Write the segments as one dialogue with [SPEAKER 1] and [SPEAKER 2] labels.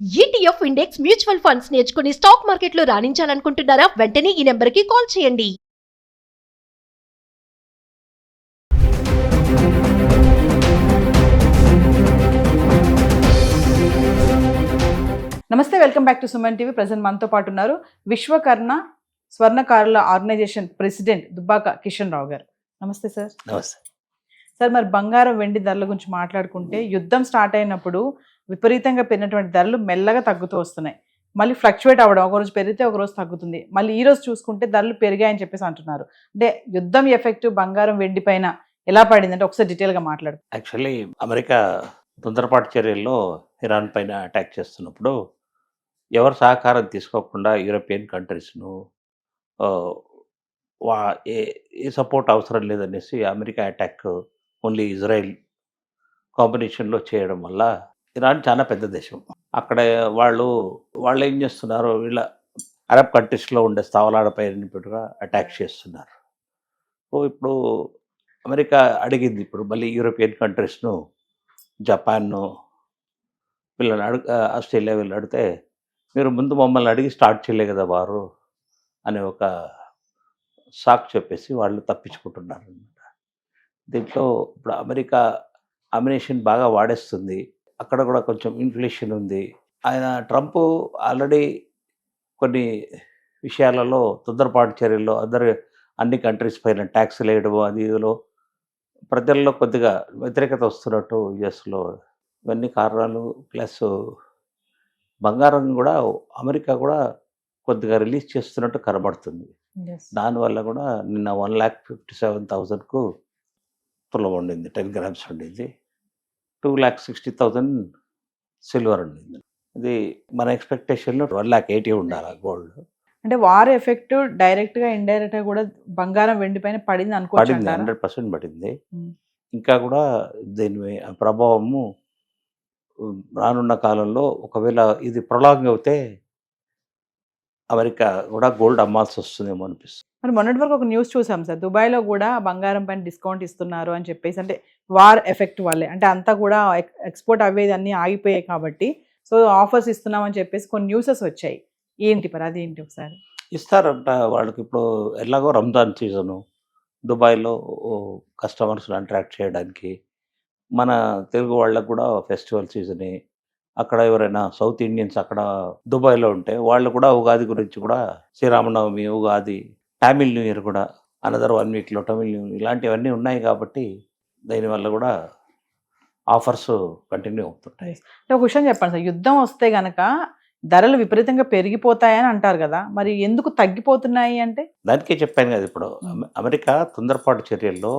[SPEAKER 1] ETF index mutual funds నేర్చుకుని stock మార్కెట్లో రాణించాలనుకుంటున్నారా? వెంటనే ఈ నెంబర్కి కాల్ చేయండి.
[SPEAKER 2] నమస్తే, welcome back to Suman TV. Present మనతో పాటు ఉన్నారు విశ్వకర్ణ స్వర్ణకారుల ఆర్గనైజేషన్ ప్రెసిడెంట్ దుబ్బాక కిషన్ రావు గారు. నమస్తే సార్.
[SPEAKER 3] నమస్తే
[SPEAKER 2] సార్, మరి బంగారం వెండి ధరల గురించి మాట్లాడుకుంటే యుద్ధం స్టార్ట్ అయినప్పుడు విపరీతంగా పెరిగినటువంటి ధరలు మెల్లగా తగ్గుతూ వస్తున్నాయి. మళ్ళీ ఫ్లక్చువేట్ అవ్వడం, ఒక రోజు పెరిగితే ఒక రోజు తగ్గుతుంది. మళ్ళీ ఈ రోజు చూసుకుంటే ధరలు పెరిగాయని చెప్పేసి అంటున్నారు. అంటే యుద్ధం ఎఫెక్ట్ బంగారం వెండి పైన ఎలా పడిందంటే ఒకసారి డీటెయిల్గా మాట్లాడు.
[SPEAKER 3] యాక్చువల్లీ అమెరికా తొందరపాటు చర్యల్లో ఇరాన్ పైన అటాక్ చేస్తున్నప్పుడు ఎవరు సహకారం తీసుకోకుండా యూరోపియన్ కంట్రీస్ను ఏ సపోర్ట్ అవసరం లేదనేసి అమెరికా అటాక్ ఓన్లీ ఇజ్రాయెల్ కాంబినేషన్లో చేయడం వల్ల ఇరాన్ చాలా పెద్ద దేశం. అక్కడ వాళ్ళు ఏం చేస్తున్నారు, వీళ్ళ అరబ్ కంట్రీస్లో ఉండే స్థావరాలపై అటాక్ చేస్తున్నారు. సో ఇప్పుడు అమెరికా అడిగింది ఇప్పుడు మళ్ళీ యూరోపియన్ కంట్రీస్ను, జపాన్ను, వీళ్ళని ఆస్ట్రేలియా వీళ్ళు అడిగితే మీరు ముందు మమ్మల్ని అడిగి స్టార్ట్ చేయలే కదా వారు అనే ఒక సాక్ చెప్పేసి వాళ్ళు తప్పించుకుంటున్నారు అనమాట. దీంట్లో ఇప్పుడు అమెరికా అమ్యునిషన్ బాగా వాడేస్తుంది. అక్కడ కూడా కొంచెం ఇన్ఫ్లేషన్ ఉంది. ఆయన ట్రంప్ ఆల్రెడీ కొన్ని విషయాలలో తొందరపాటు చర్యల్లో అన్ని కంట్రీస్ పైన ట్యాక్స్లు వేయడం అది ఇదిలో ప్రజల్లో కొద్దిగా వ్యతిరేకత వస్తున్నట్టు యుఎస్లో ఇవన్నీ కారణాలు. ప్లస్ బంగారం కూడా అమెరికా కూడా కొద్దిగా రిలీజ్ చేస్తున్నట్టు కనబడుతుంది. దానివల్ల కూడా నిన్న 1,57,000కు తులం ఉండింది, 10 గ్రామ్స్ ఉండింది. 2,60,000 సిల్వర్ ఉండింది. ఇది మన ఎక్స్పెక్టేషన్లో 1,80,000 ఉండాలి గోల్డ్.
[SPEAKER 2] అంటే వార్ ఎఫెక్ట్ డైరెక్ట్ గా ఇండైరెక్ట్ గా కూడా బంగారం వెండి పైన పడింది అనుకోవచ్చు.
[SPEAKER 3] 100% పడింది. ఇంకా కూడా దీని ప్రభావము రానున్న కాలంలో ఒకవేళ ఇది ప్రొలాంగ్ అవుతే అమెరికా కూడా గోల్డ్ అమ్మాల్సి వస్తుందేమో అనిపిస్తుంది.
[SPEAKER 2] మరి మొన్నటి వరకు ఒక న్యూస్ చూసాం సార్, దుబాయ్లో కూడా బంగారం పైన డిస్కౌంట్ ఇస్తున్నారు అని చెప్పేసి. అంటే వార్ ఎఫెక్ట్ వల్లే, అంటే అంతా కూడా ఎక్స్పోర్ట్ అవేది అన్నీ ఆగిపోయాయి కాబట్టి సో ఆఫర్స్ ఇస్తున్నామని చెప్పేసి కొన్ని న్యూసెస్ వచ్చాయి. ఏంటి మరి అదేంటి ఒకసారి?
[SPEAKER 3] ఇస్తారంట వాళ్ళకి. ఇప్పుడు ఎలాగో రంజాన్ సీజను, దుబాయ్లో కస్టమర్స్ని అట్రాక్ట్ చేయడానికి, మన తెలుగు వాళ్ళకు కూడా ఫెస్టివల్ సీజనే. అక్కడ ఎవరైనా సౌత్ ఇండియన్స్ అక్కడ దుబాయ్లో ఉంటే వాళ్ళు కూడా ఉగాది గురించి కూడా, శ్రీరామనవమి, ఉగాది, తమిళ్ న్యూ ఇయర్ కూడా అనదర్ 1 వీక్లో తమిళ్ న్యూ ఇయర్ ఇలాంటివన్నీ ఉన్నాయి కాబట్టి దానివల్ల కూడా ఆఫర్స్ కంటిన్యూ అవుతుంటాయి.
[SPEAKER 2] ఒక విషయం చెప్పండి సార్, యుద్ధం వస్తే గనక ధరలు విపరీతంగా పెరిగిపోతాయని అంటారు కదా, మరి ఎందుకు తగ్గిపోతున్నాయి అంటే?
[SPEAKER 3] దానికే చెప్పాను కదా, ఇప్పుడు అమెరికా తొందరపాటు చర్యల్లో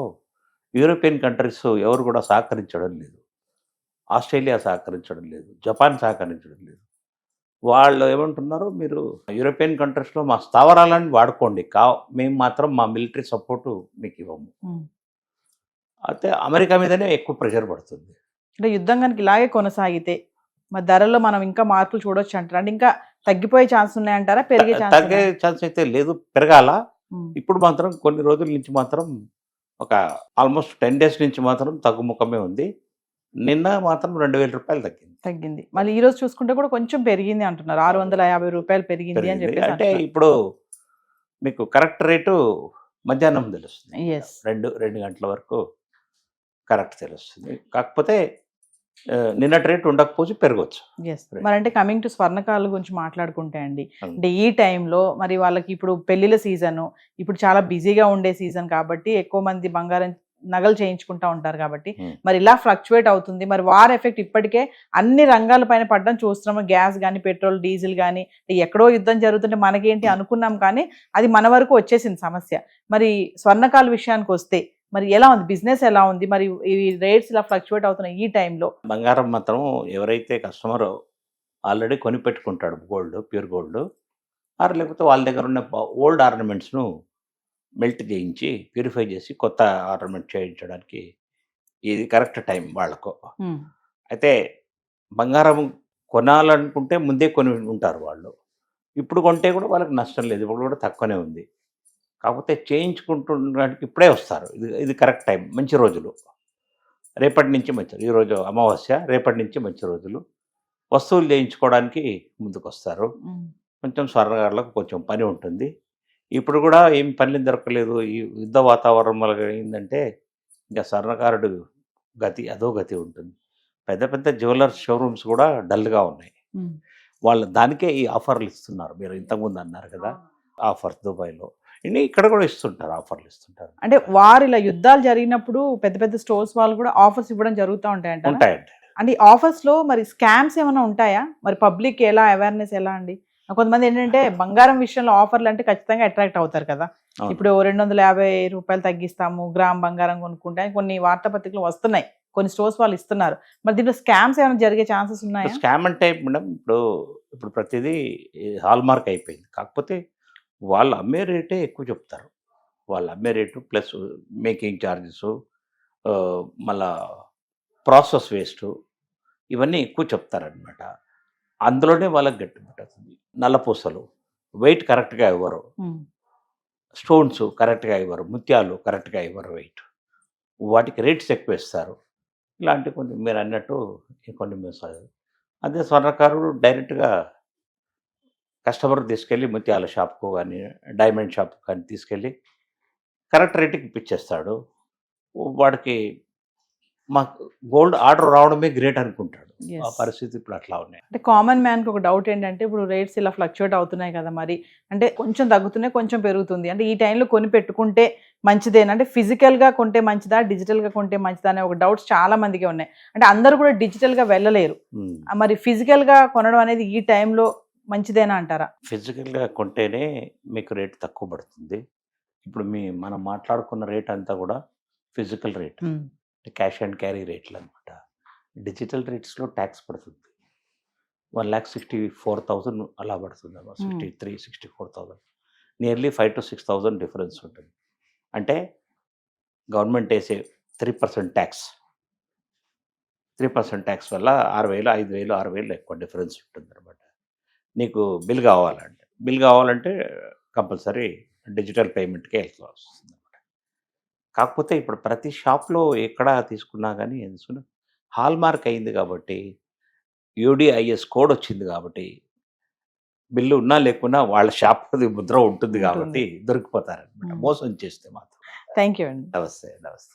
[SPEAKER 3] యూరోపియన్ కంట్రీస్ ఎవరు కూడా సహకరించడం లేదు. ఆస్ట్రేలియా సహకరించడం లేదు, జపాన్ సహకరించడం లేదు. వాళ్ళు ఏమంటున్నారు, మీరు యూరోపియన్ కంట్రీస్లో మా స్థావరాలను వాడుకోండి, మేము మాత్రం మా మిలిటరీ సపోర్టు మీకు ఇవ్వము. అయితే అమెరికా మీదనే ఎక్కువ ప్రెషర్ పడుతుంది.
[SPEAKER 2] అంటే యుద్ధం కనుక ఇలాగే కొనసాగితే మరి ధరల్లో మనం ఇంకా మార్పులు చూడొచ్చు అంటారా? అంటే ఇంకా తగ్గిపోయే ఛాన్స్ ఉన్నాయంటారా, పెరిగే ఛాన్స్?
[SPEAKER 3] తగ్గే ఛాన్స్ అయితే లేదు, పెరగాల. ఇప్పుడు మాత్రం కొన్ని రోజుల నుంచి మాత్రం ఒక ఆల్మోస్ట్ 10 డేస్ నుంచి మాత్రం తగ్గుముఖమే ఉంది. నిన్న మాత్రం 2,000 రూపాయలు
[SPEAKER 2] తగ్గింది. మళ్ళీ ఈ రోజు చూసుకుంటే కూడా కొంచెం పెరిగింది అంటున్నారు, 650 రూపాయలు పెరిగింది అని చెప్పి.
[SPEAKER 3] అంటే ఇప్పుడు మీకు కరెక్ట్ రేటు మధ్యాహ్నం తెలుస్తుంది. 2 గంటల వరకు కరెక్ట్ తెలుస్తుంది. కాకపోతే నిన్నటి రేటు ఉండకపోవచ్చు, పెరగవచ్చు.
[SPEAKER 2] మరి అంటే కమింగ్ టు స్వర్ణకారుల గురించి మాట్లాడుకుంటే అండి, అంటే ఈ టైంలో మరి వాళ్ళకి ఇప్పుడు పెళ్లిళ్ళ సీజను, ఇప్పుడు చాలా బిజీగా ఉండే సీజన్ కాబట్టి ఎక్కువ మంది బంగారం నగలు చేయించుకుంటా ఉంటారు కాబట్టి మరి ఇలా ఫ్లక్చువేట్ అవుతుంది. మరి వార్ ఎఫెక్ట్ ఇప్పటికే అన్ని రంగాల పైన పడడం చూస్తున్నాము. గ్యాస్ కానీ, పెట్రోల్, డీజిల్ కానీ, ఎక్కడో యుద్ధం జరుగుతుంటే మనకేంటి అనుకున్నాం కానీ అది మన వరకు వచ్చేసింది సమస్య. మరి స్వర్ణకాల విషయానికి వస్తే మరి ఎలా ఉంది బిజినెస్, ఎలా ఉంది మరి ఈ రేట్స్ ఇలా ఫ్లక్చువేట్ అవుతున్నాయి ఈ టైంలో?
[SPEAKER 3] బంగారం మాత్రం ఎవరైతే కస్టమర్ ఆల్రెడీ కొని పెట్టుకుంటాడు గోల్డ్, ప్యూర్ గోల్డ్, లేకపోతే వాళ్ళ దగ్గర ఉన్న ఓల్డ్ ఆర్నమెంట్స్ను మెల్ట్ చేయించి ప్యూరిఫై చేసి కొత్త ఆర్నమెంట్ చేయించడానికి ఇది కరెక్ట్ టైం వాళ్ళకు. అయితే బంగారం కొనాలనుకుంటే ముందే కొని ఉంటారు వాళ్ళు. ఇప్పుడు కొంటే కూడా వాళ్ళకి నష్టం లేదు, ఇప్పుడు కూడా తక్కువనే ఉంది. కాకపోతే చేయించుకుంటున్నానికి ఇప్పుడే వస్తారు. ఇది కరెక్ట్ టైం, మంచి రోజులు. రేపటి నుంచి మంచి, ఈరోజు అమావాస్య, రేపటి నుంచి మంచి రోజులు. వస్తువులు చేయించుకోవడానికి ముందుకొస్తారు.
[SPEAKER 2] ఉమ్.
[SPEAKER 3] కొంచెం స్వర్ణకారులకు కొంచెం పని ఉంటుంది. ఇప్పుడు కూడా ఏం పని దొరకలేదు. ఈ యుద్ధ వాతావరణం వల్ల ఏంటంటే ఇంకా స్వర్ణకారుడు గతి అదో గతి ఉంటుంది. పెద్ద పెద్ద జ్యువెలర్స్ షోరూమ్స్ కూడా డల్గా ఉన్నాయి.
[SPEAKER 2] ఉమ్.
[SPEAKER 3] వాళ్ళు దానికే ఈ ఆఫర్లు ఇస్తున్నారు. మీరు ఇంతకుముందు అన్నారు కదా ఆఫర్స్ దుబాయ్లో, ఇక్కడ కూడా ఇస్తుంటారు, ఆఫర్లు ఇస్తుంటారు.
[SPEAKER 2] అంటే వారు ఇలా యుద్ధాలు జరిగినప్పుడు పెద్ద పెద్ద స్టోర్స్ వాళ్ళు కూడా ఆఫర్స్ ఇవ్వడం జరుగుతూ ఉంటాయంట.
[SPEAKER 3] ఉంటాయండి.
[SPEAKER 2] అంటే ఈ ఆఫర్స్ లో మరి స్కామ్స్ ఏమైనా ఉంటాయా? మరి పబ్లిక్ ఎలా అవేర్నెస్ ఎలా అండి? కొంతమంది ఏంటంటే బంగారం విషయంలో ఆఫర్లు అంటే ఖచ్చితంగా అట్రాక్ట్ అవుతారు కదా.
[SPEAKER 3] అవును.
[SPEAKER 2] ఇప్పుడు 250 రూపాయలు తగ్గిస్తాము గ్రామ్ బంగారం కొనుక్కుంటే అని కొన్ని వార్తాపత్రికలు వస్తున్నాయి, కొన్ని స్టోర్స్ వాళ్ళు ఇస్తున్నారు. మరి దీంట్లో స్కామ్స్ ఏమైనా జరిగే ఛాన్సెస్ ఉన్నాయా?
[SPEAKER 3] స్కామ్ అంటే మేడం ఇప్పుడు ప్రతిదీ హాల్ మార్క్ అయిపోయింది. కాకపోతే వాళ్ళు అమ్మే రేటే ఎక్కువ చెప్తారు. వాళ్ళు అమ్మే రేటు ప్లస్ మేకింగ్ ఛార్జెస్, మళ్ళా ప్రాసెస్ వేస్ట్, ఇవన్నీ ఎక్కువ చెప్తారనమాట. అందులోనే వాళ్ళకి గట్టి పట్టుతుంది. నల్లపూసలు వెయిట్ కరెక్ట్గా ఇవ్వరు,
[SPEAKER 2] ఉమ్.
[SPEAKER 3] స్టోన్స్ కరెక్ట్గా ఇవ్వరు, ముత్యాలు కరెక్ట్గా ఇవ్వరు, వెయిట్ వాటికి రేట్స్ ఎక్కువ ఇస్తారు. ఇలాంటి కొన్ని మీరు అన్నట్టు కొన్ని మోసాలు. అదే స్వర్ణకారుడు డైరెక్ట్గా కస్టమర్ తీసుకెళ్ళి ముత్యాల షాప్కు కానీ డైమండ్ షాప్కు కానీ తీసుకెళ్ళి కరెక్ట్ రేటుకి ఇప్పించేస్తాడు. వాడికి మాకు గోల్డ్ ఆర్డర్ రావడమే గ్రేట్ అనుకుంటాడు.
[SPEAKER 2] Yes.
[SPEAKER 3] ఆ పరిస్థితి ఇప్పుడు అట్లా ఉన్నాయి.
[SPEAKER 2] అంటే కామన్ మ్యాన్కి ఒక డౌట్ ఏంటంటే ఇప్పుడు రేట్స్ ఇలా ఫ్లక్చువేట్ అవుతున్నాయి కదా, మరి అంటే కొంచెం తగ్గుతున్నాయి కొంచెం పెరుగుతుంది, అంటే ఈ టైంలో కొని పెట్టుకుంటే మంచిదేనా? అంటే ఫిజికల్గా కొంటే మంచిదా డిజిటల్గా కొంటే మంచిదా అనే ఒక డౌట్స్ చాలా మందికి ఉన్నాయి. అంటే అందరూ కూడా డిజిటల్గా వెళ్ళలేరు,
[SPEAKER 3] ఉమ్.
[SPEAKER 2] మరి ఫిజికల్గా కొనడం అనేది ఈ టైంలో మంచిదేనా అంటారా?
[SPEAKER 3] ఫిజికల్గా కొంటేనే మీకు రేట్ తక్కువ పడుతుంది. ఇప్పుడు మనం మాట్లాడుకున్న రేట్ అంతా కూడా physical rate, cash and carry రేట్లు అనమాట. డిజిటల్ రేట్స్లో ట్యాక్స్ పడుతుంది. 1,64,000 అలా పడుతుంది అమ్మా. 63,64,000 నియర్లీ 5,000 to 6,000 డిఫరెన్స్ ఉంటుంది. అంటే గవర్నమెంట్ వేసే 3% ట్యాక్స్, 3% ట్యాక్స్ వల్ల 6,000, 5,000, 6,000 ఎక్కువ డిఫరెన్స్ ఉంటుంది అనమాట. నీకు బిల్ కావాలంటే కంపల్సరీ డిజిటల్ పేమెంట్కే వెళ్తూ వస్తుంది అనమాట. కాకపోతే ఇప్పుడు ప్రతి షాప్లో ఎక్కడ తీసుకున్నా కానీ ఎందుకు హాల్ మార్క్ అయింది కాబట్టి, యూడిఐఎస్ కోడ్ వచ్చింది కాబట్టి, బిల్లు ఉన్నా లేకున్నా వాళ్ళ షాప్ ముద్ర ఉంటుంది కాబట్టి దొరికిపోతారనమాట. మోసం చేస్తే మాత్రం.
[SPEAKER 2] థ్యాంక్ యూ అండి.
[SPEAKER 3] నమస్తే.